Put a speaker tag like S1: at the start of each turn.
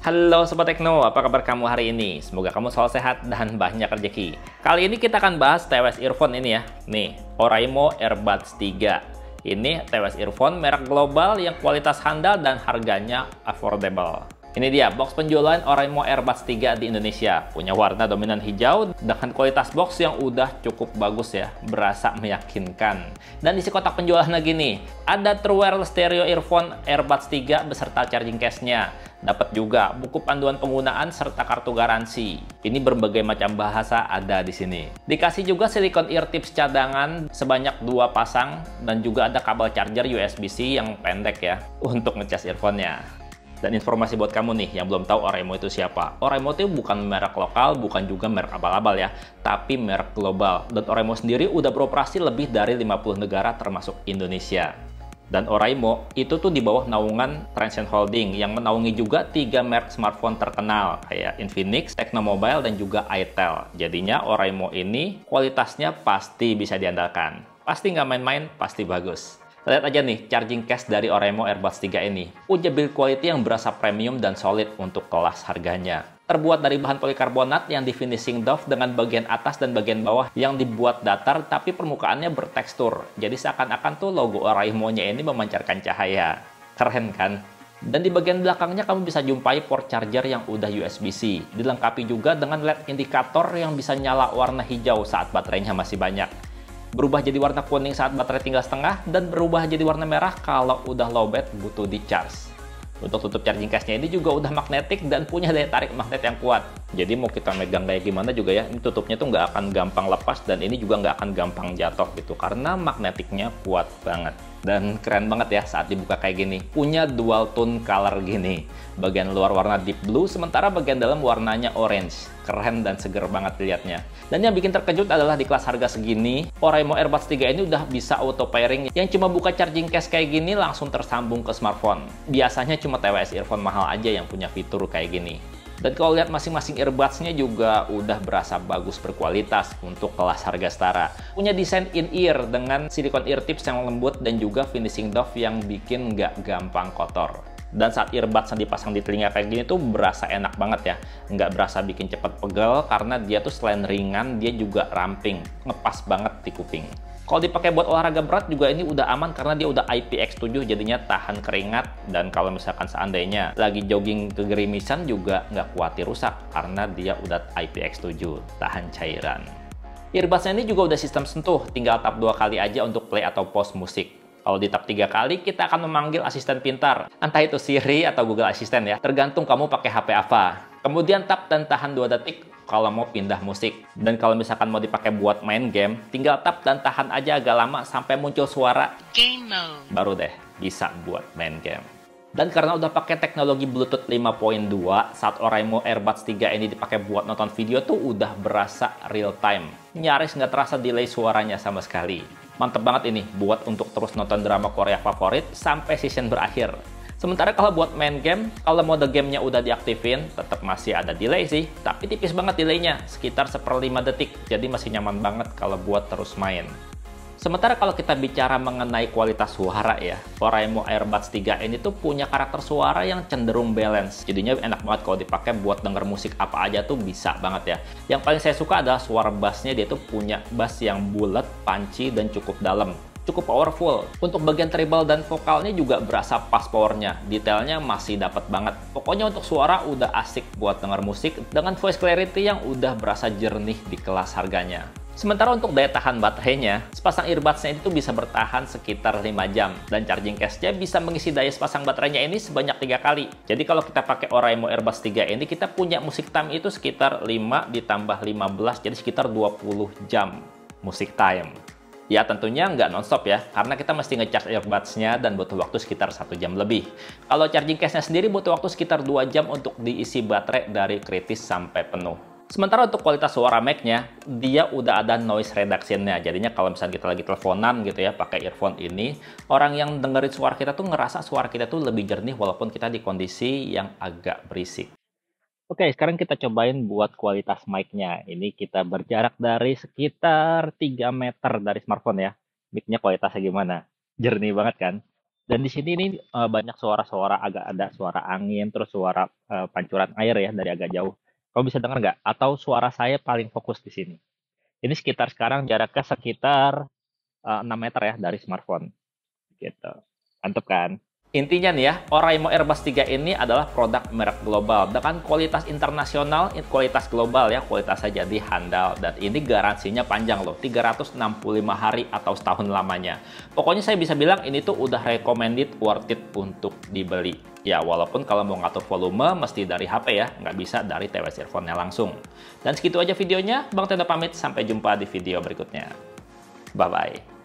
S1: Halo Sobat Tekno, apa kabar kamu hari ini? Semoga kamu selalu sehat dan banyak rezeki. Kali ini kita akan bahas TWS earphone ini ya. Nih, Oraimo Airbuds 3. Ini TWS earphone merek global yang kualitas handal dan harganya affordable. Ini dia box penjualan Oraimo Airbuds 3 di Indonesia. Punya warna dominan hijau dengan kualitas box yang udah cukup bagus ya, berasa meyakinkan. Dan isi kotak penjualan lagi nih, ada True Wireless Stereo Earphone Airbuds 3 beserta charging case-nya. Dapat juga buku panduan penggunaan serta kartu garansi. Ini berbagai macam bahasa ada di sini. Dikasih juga silicone ear tips cadangan sebanyak 2 pasang dan juga ada kabel charger USB-C yang pendek ya untuk ngecas earphone-nya. Dan informasi buat kamu nih yang belum tahu Oraimo itu siapa. Oraimo itu bukan merek lokal, bukan juga merek abal-abal ya, tapi merek global. Dan Oraimo sendiri udah beroperasi lebih dari 50 negara termasuk Indonesia. Dan Oraimo itu tuh di bawah naungan Transsion Holding yang menaungi juga 3 merek smartphone terkenal kayak Infinix, Tecno Mobile, dan juga Itel. Jadinya Oraimo ini kualitasnya pasti bisa diandalkan. Pasti nggak main-main, pasti bagus. Lihat aja nih charging case dari Oraimo Airbuds 3 ini. Punya build quality yang berasa premium dan solid untuk kelas harganya. Terbuat dari bahan polikarbonat yang di finishing doff dengan bagian atas dan bagian bawah yang dibuat datar tapi permukaannya bertekstur. Jadi seakan-akan tuh logo Oraimo-nya ini memancarkan cahaya. Keren kan? Dan di bagian belakangnya kamu bisa jumpai port charger yang udah USB-C. Dilengkapi juga dengan LED indikator yang bisa nyala warna hijau saat baterainya masih banyak. Berubah jadi warna kuning saat baterai tinggal setengah, dan berubah jadi warna merah kalau udah lowbat butuh di charge. Untuk tutup charging case-nya ini juga udah magnetik dan punya daya tarik magnet yang kuat. Jadi mau kita megang kayak gimana juga ya, ini tutupnya tuh nggak akan gampang lepas dan ini juga nggak akan gampang jatuh gitu karena magnetiknya kuat banget. Dan keren banget ya saat dibuka kayak gini. Punya dual tone color gini. Bagian luar warna deep blue, sementara bagian dalam warnanya orange. Keren dan seger banget dilihatnya. Dan yang bikin terkejut adalah di kelas harga segini, Oraimo Airbuds 3 ini udah bisa auto pairing yang cuma buka charging case kayak gini langsung tersambung ke smartphone. Biasanya cuma TWS earphone mahal aja yang punya fitur kayak gini. Dan kalau lihat masing-masing earbuds-nya juga udah berasa bagus berkualitas untuk kelas harga setara. Punya desain in-ear dengan silicone ear tips yang lembut dan juga finishing doff yang bikin nggak gampang kotor. Dan saat earbuds yang dipasang di telinga kayak gini tuh berasa enak banget ya. Nggak berasa bikin cepet pegel karena dia tuh selain ringan, dia juga ramping. Ngepas banget di kuping. Kalau dipakai buat olahraga berat juga ini udah aman karena dia udah IPX7 jadinya tahan keringat, dan kalau misalkan seandainya lagi jogging kegerimisan juga nggak khawatir rusak karena dia udah IPX7 tahan cairan. Earbuds ini juga udah sistem sentuh, tinggal tap 2 kali aja untuk play atau pause musik. Kalau di tap 3 kali kita akan memanggil asisten pintar, entah itu Siri atau Google Assistant ya, tergantung kamu pakai HP apa. Kemudian tap dan tahan 2 detik kalau mau pindah musik. Dan kalau misalkan mau dipakai buat main game, tinggal tap dan tahan aja agak lama sampai muncul suara Game Mode. Baru deh bisa buat main game. Dan karena udah pakai teknologi Bluetooth 5.2, saat Oraimo Airbuds 3 ini dipakai buat nonton video tuh udah berasa real time. Nyaris nggak terasa delay suaranya sama sekali. Mantep banget ini buat untuk terus nonton drama Korea favorit sampai season berakhir. Sementara kalau buat main game, kalau mode gamenya udah diaktifin, tetap masih ada delay sih. Tapi tipis banget delaynya, sekitar 1/5 detik. Jadi masih nyaman banget kalau buat terus main. Sementara kalau kita bicara mengenai kualitas suara ya, Oraimo Airbuds 3 ini tuh punya karakter suara yang cenderung balance. Jadinya enak banget kalau dipakai buat denger musik apa aja tuh bisa banget ya. Yang paling saya suka adalah suara bassnya, dia tuh punya bass yang bulat, punchy, dan cukup dalam. Cukup powerful. Untuk bagian treble dan vokalnya juga berasa pas powernya. Detailnya masih dapat banget. Pokoknya untuk suara udah asik buat denger musik dengan voice clarity yang udah berasa jernih di kelas harganya. Sementara untuk daya tahan baterainya, sepasang earbuds-nya itu bisa bertahan sekitar 5 jam. Dan charging case-nya bisa mengisi daya sepasang baterainya ini sebanyak 3 kali. Jadi kalau kita pakai Oraimo Airbuds 3 ini, kita punya music time itu sekitar 5 ditambah 15, jadi sekitar 20 jam music time. Ya tentunya nggak nonstop ya, karena kita mesti nge-charge earbuds-nya dan butuh waktu sekitar 1 jam lebih. Kalau charging case-nya sendiri butuh waktu sekitar 2 jam untuk diisi baterai dari kritis sampai penuh. Sementara untuk kualitas suara mic-nya, dia udah ada noise reduction-nya. Jadinya kalau misalnya kita lagi teleponan gitu ya, pakai earphone ini, orang yang dengerin suara kita tuh ngerasa suara kita tuh lebih jernih walaupun kita di kondisi yang agak berisik. Oke, sekarang kita cobain buat kualitas mic-nya. Ini kita berjarak dari sekitar 3 meter dari smartphone ya. Mic-nya kualitasnya gimana? Jernih banget kan? Dan di sini ini banyak suara-suara, agak ada suara angin, terus suara pancuran air ya dari agak jauh. Kamu bisa dengar nggak? Atau suara saya paling fokus di sini? Ini sekitar sekarang jaraknya sekitar 6 meter ya dari smartphone. Gitu. Mantep kan? Intinya nih ya, Oraimo Airbus 3 ini adalah produk merek global dengan kualitas internasional, kualitas global ya, kualitasnya jadi handal. Dan ini garansinya panjang loh, 365 hari atau setahun lamanya. Pokoknya saya bisa bilang ini tuh udah recommended, worth it untuk dibeli. Ya, walaupun kalau mau ngatur volume, mesti dari HP ya, nggak bisa dari TWS Earphone-nya langsung. Dan segitu aja videonya, Bang Tendo pamit, sampai jumpa di video berikutnya. Bye-bye.